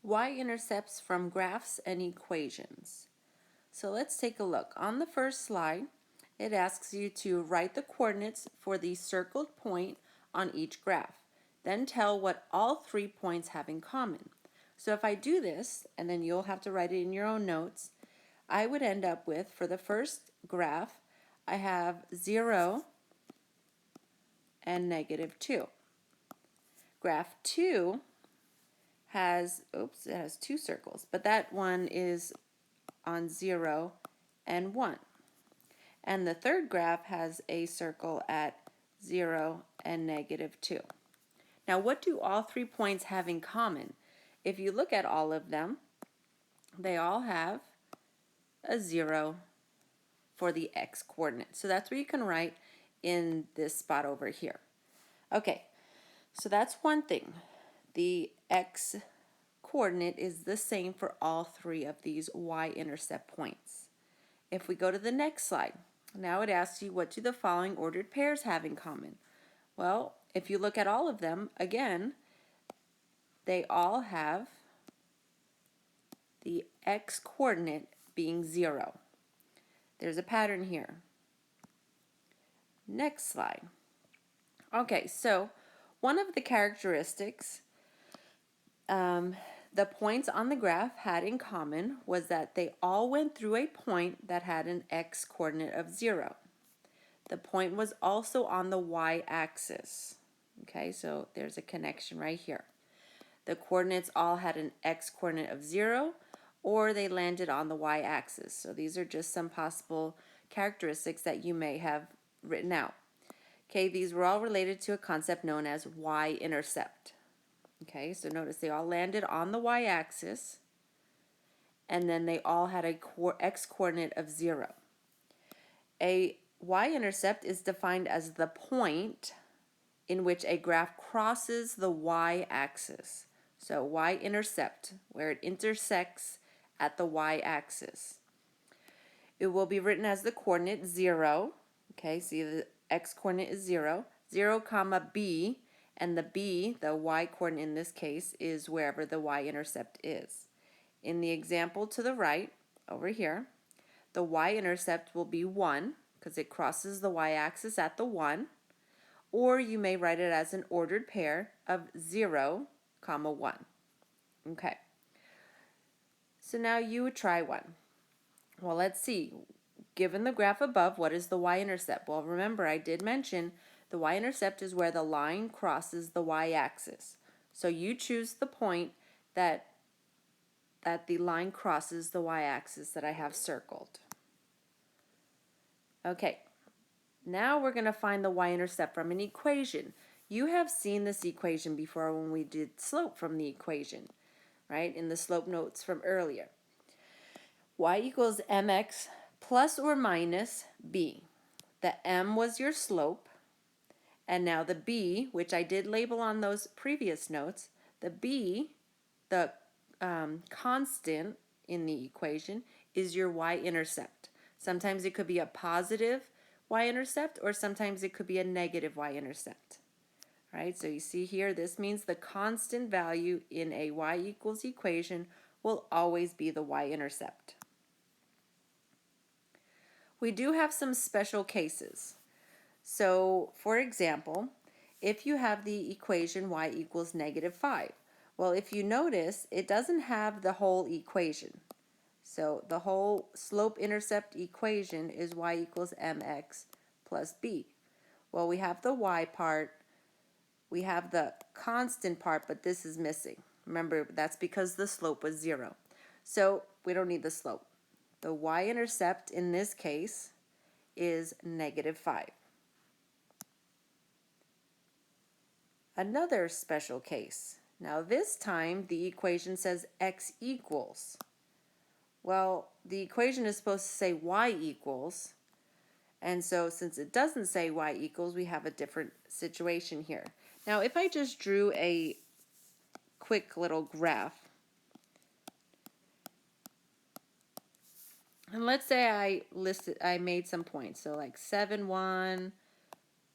Y-intercepts from graphs and equations. So let's take a look. On the first slide, it asks you to write the coordinates for the circled point on each graph. Then tell what all 3 points have in common. So if I do this, and then you'll have to write it in your own notes, I would end up with, for the first graph, I have 0 and -2. Graph 2 has, it has 2 circles, but that one is on 0 and 1. And the third graph has a circle at 0 and -2. Now, what do all 3 points have in common? If you look at all of them, they all have a 0 for the x coordinate. So that's what you can write in this spot over here. Okay, so that's one thing. The x coordinate is the same for all 3 of these y-intercept points. If we go to the next slide, now it asks you, what do the following ordered pairs have in common? Well, if you look at all of them, again, they all have the x coordinate being 0. There's a pattern here. Next slide. Okay, so one of the characteristics the points on the graph had in common was that they all went through a point that had an x coordinate of 0. The point was also on the y-axis. Okay, so there's a connection right here. The coordinates all had an x coordinate of 0, or they landed on the y-axis. So these are just some possible characteristics that you may have written out. Okay, these were all related to a concept known as y-intercept. Okay, so notice they all landed on the y-axis, and then they all had a x coordinate of 0. A y-intercept is defined as the point in which a graph crosses the y-axis. So y-intercept, where it intersects at the y-axis. It will be written as the coordinate 0. Okay, see the x coordinate is 0. 0 comma b, and the b, the y coordinate in this case, is wherever the y-intercept is. In the example to the right, over here, the y-intercept will be 1, because it crosses the y-axis at the 1, or you may write it as an ordered pair of 0, comma 1. Okay, so now you would try one. Well, let's see. Given the graph above, what is the y-intercept? Well, remember, I did mention the y-intercept is where the line crosses the y-axis. So you choose the point that the line crosses the y-axis that I have circled. Okay, now we're going to find the y-intercept from an equation. You have seen this equation before when we did slope from the equation, right, in the slope notes from earlier. Y equals mx plus or minus b. The m was your slope, and now the b, which I did label on those previous notes, the b, the constant in the equation, is your y-intercept. Sometimes it could be a positive y-intercept, or sometimes it could be a negative y-intercept. Right, so you see here, this means the constant value in a y equals equation will always be the y-intercept. We do have some special cases. So, for example, if you have the equation y equals -5, well, if you notice, it doesn't have the whole equation. So the whole slope-intercept equation is y equals mx plus b. Well, we have the y part, we have the constant part, but this is missing. Remember, that's because the slope was 0. So we don't need the slope. The y-intercept in this case is -5. Another special case. Now this time the equation says x equals. Well, the equation is supposed to say y equals, and so since it doesn't say y equals, we have a different situation here. Now if I just drew a quick little graph, and let's say I made some points, so like 7, 1,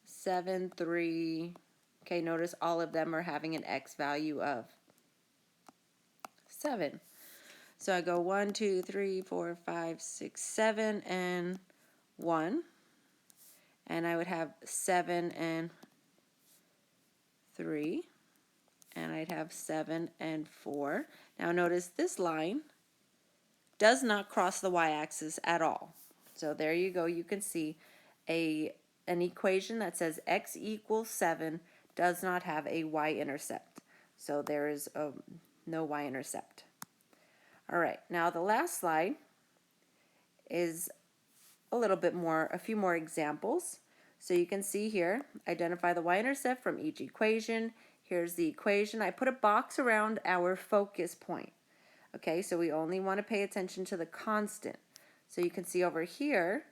7, 3. Okay, notice all of them are having an x value of 7. So I go 1, 2, 3, 4, 5, 6, 7, and 1. And I would have 7 and 3. And I'd have 7 and 4. Now notice this line does not cross the y-axis at all. So there you go. You can see an equation that says x equals 7 does not have a y-intercept. So there is no y-intercept. All right, now the last slide is a few more examples. So you can see here, identify the y-intercept from each equation. Here's the equation. I put a box around our focus point. Okay, so we only want to pay attention to the constant. So you can see over here,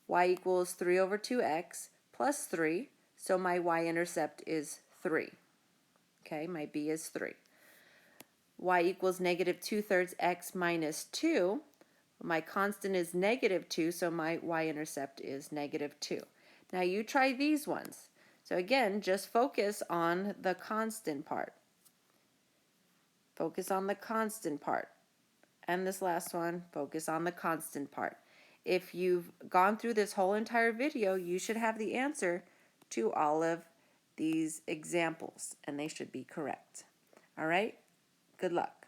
y equals 3 over 2x plus 3. So my y-intercept is 3. Okay, my b is 3. Y equals negative 2/3 x minus 2. My constant is negative 2, so my y-intercept is negative 2. Now you try these ones. So again, just focus on the constant part. Focus on the constant part. And this last one, focus on the constant part. If you've gone through this whole entire video, you should have the answer to all of these examples, and they should be correct. All right? Good luck.